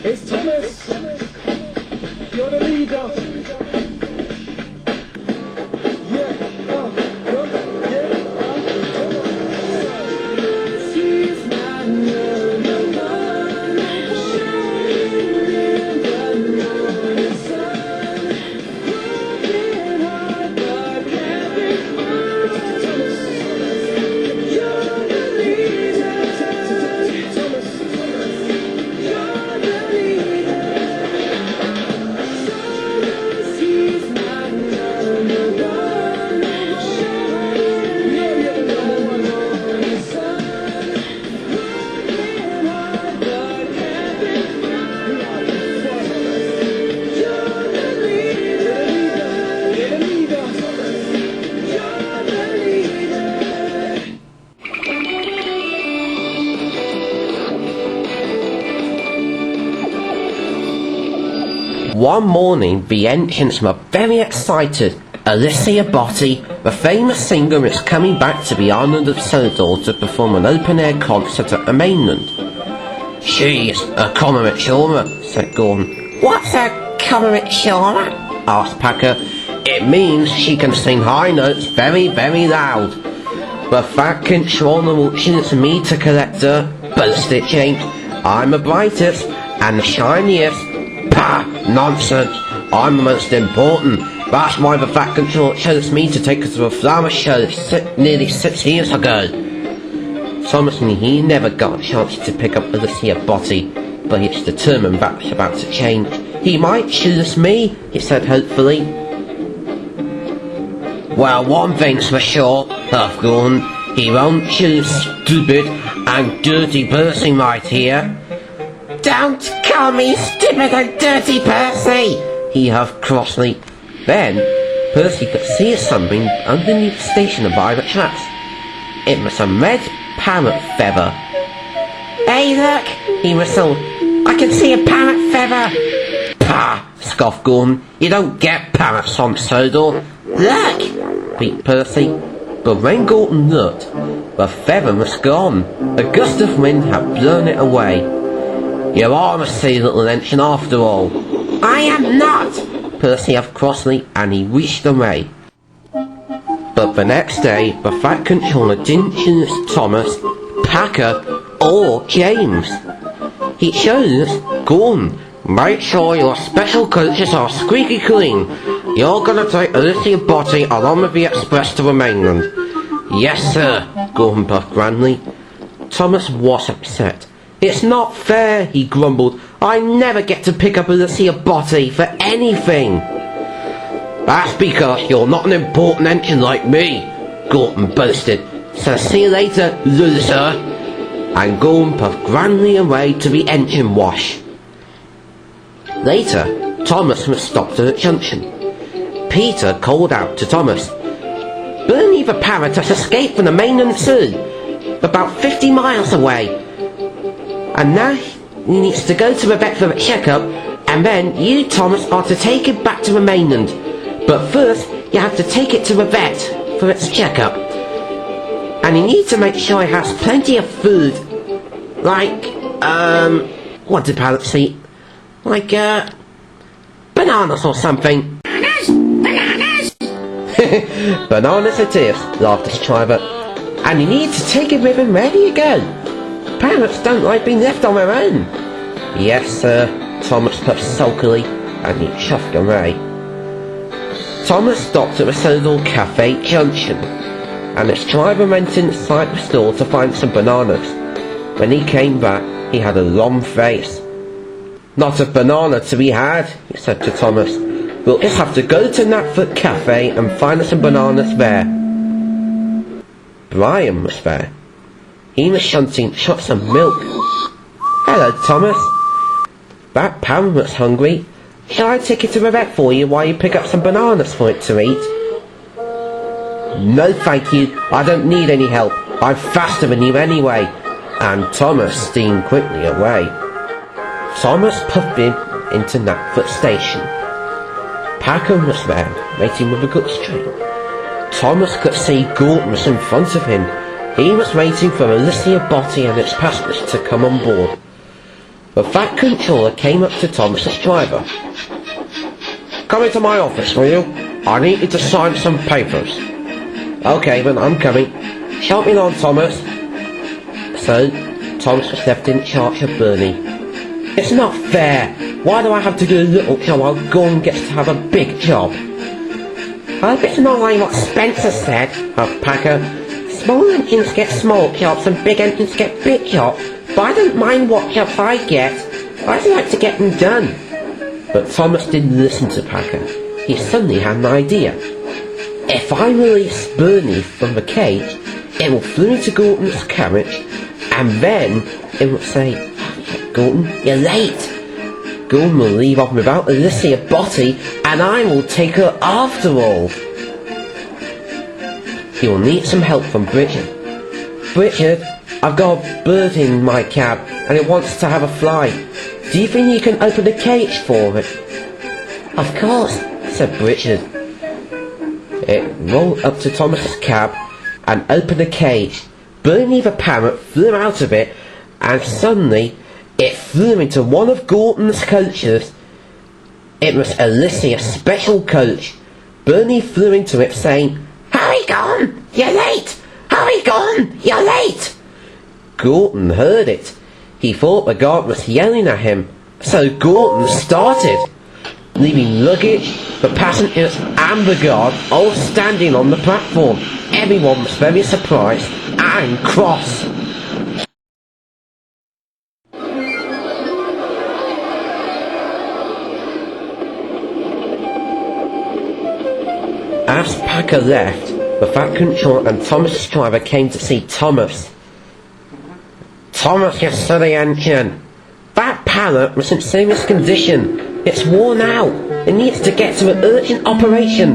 It's Thomas. You're the leader. One morning, the ancients were very excited. Alicia Botti, the famous singer, is coming back to the island of Sodor to perform an open-air concert at the mainland. "She's a chararcter," said Gordon. "What's a chararcter?" asked Packer. "It means she can sing high notes very, very loud." "The fat controller will choose me to collect her," boasted James. "I'm the brightest and the shiniest." "Pah! Nonsense! I'm the most important. That's why the fat controller chose me to take her to a flower show nearly 6 years ago." Thomas knew he never got a chance to pick up Alicia Botti, but he's determined that's about to change. "He might choose me," he said hopefully. "Well, one thing's for sure," laughed Gordon. "He won't choose stupid and dirty Percy right here." "Don't call me stupid and dirty, Percy," he huffed crossly. Then Percy could see something underneath the station by the tracks. It was a red parrot feather. "Hey, look," he whistled. "I can see a parrot feather." "Pah!" scoffed Gordon. "You don't get parrots on Sodor." "Look!" beat Percy. But when Gordon looked, the feather was gone. A gust of wind had blown it away. "You are a silly little ancient after all." "I am not," Percy huffed crossly, and he reached away. But the next day, the fat controller didn't choose Thomas, Packer, or James. He chose Gordon. "Make sure your special coaches are squeaky clean. You're gonna take Alicia Botti along with the express to the mainland." "Yes, sir," Gordon puffed grandly. Thomas was upset. "It's not fair," he grumbled. "I never get to pick up Alicia Botti for anything." "That's because you're not an important engine like me," Gordon boasted. "So see you later, loser." And Gordon puffed grandly away to the engine wash. Later, Thomas was stopped at a junction. Peter called out to Thomas, "Bernie the parrot has escaped from the mainland sea, about 50 miles away. And now he needs to go to the vet for a checkup, and then you, Thomas, are to take it back to the mainland. But first, you have to take it to the vet for its checkup. And you need to make sure it has plenty of food. Like, what did parrots eat? Like, bananas or something." "Bananas! "Bananas it is," laughed the driver. "And you need to take it with him wherever you go. Parrots don't like being left on their own." "Yes, sir," Thomas puffed sulkily, and he chuffed away. Thomas stopped at the Sodor Cafe Junction, and its driver went inside the store to find some bananas. When he came back, he had a long face. "Not a banana to be had," he said to Thomas. "We'll just have to go to Knapford Cafe and find us some bananas there." Brian was there. He was shunting shots of milk. "Hello, Thomas. That parrot was hungry. Shall I take it to the vet for you while you pick up some bananas for it to eat?" "No, thank you. I don't need any help. I'm faster than you anyway." And Thomas steamed quickly away. Thomas puffed into Knapford Station. Packer was there, waiting with a goods train. Thomas could see Gordon was in front of him. He was waiting for Alicia Botti and its passengers to come on board. the fat controller came up to Thomas's driver. "Come into my office, will you? I need you to sign some papers." "Okay, then I'm coming. Help me on, Thomas." So, Thomas was left in charge of Bernie. "It's not fair. Why do I have to do a little job while Gordon gets to have a big job?" "I hope it's not like what Spencer said," huffed Packer. "Small engines get small jobs and big engines get big jobs, but I don't mind what jobs I get. I just like to get them done." But Thomas didn't listen to Packer. He suddenly had an idea. "If I release Bernie from the cage, it will fly into Gordon's carriage, and then it will say, 'Gordon, you're late.' Gordon will leave off without Alicia Botti, and I will take her after all." He will need some help from Richard. "Richard, I've got a bird in my cab, and it wants to have a fly. Do you think you can open the cage for it?" "Of course," said Richard. It rolled up to Thomas's cab and opened the cage. Bernie the Parrot flew out of it, and suddenly it flew into one of Gordon's coaches. It was Alicia's special coach. Bernie flew into it saying, "Hurry, Gordon, you're late! Hurry, Gordon, you're late!" Gordon heard it. He thought the guard was yelling at him, so Gordon started, leaving luggage, the passengers and the guard all standing on the platform. Everyone was very surprised and cross. As Packer left, the fat controller and Thomas's driver came to see Thomas. "Thomas, you silly engine. That Parrot was in serious condition. It's worn out. It needs to get to an urgent operation.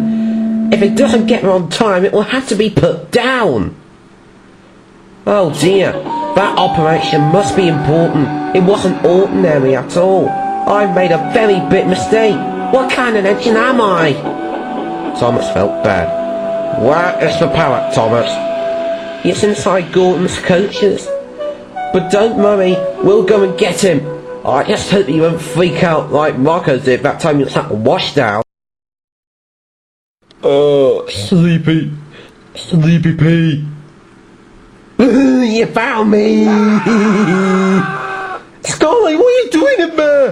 If it doesn't get there on time, it will have to be put down." "Oh dear, that operation must be important. It wasn't ordinary at all. I've made a very big mistake. What kind of engine am I?" Thomas felt bad. "Where is the Parrot, Thomas?" "He's inside Gordon's coaches. But don't worry, we'll go and get him. I just hope he won't freak out like Marco did that time he was at the washdown." Sleepy P. You found me! Scully, what are you doing in there?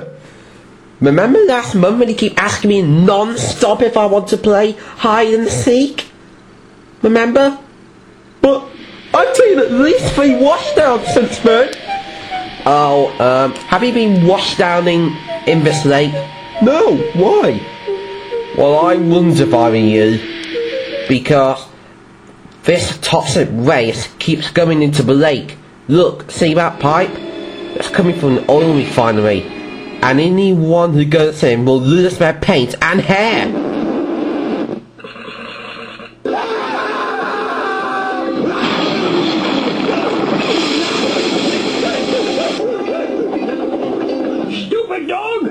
Remember last month when you keep asking me non-stop if I want to play hide and seek? Remember? But I've taken at least 3 washdowns since then. Oh, have you been washdowning in this lake? No, why? Well, I wouldn't if I were you, because this toxic waste keeps going into the lake. Look, see that pipe? It's coming from an oil refinery, and anyone who goes in will lose their paint and hair.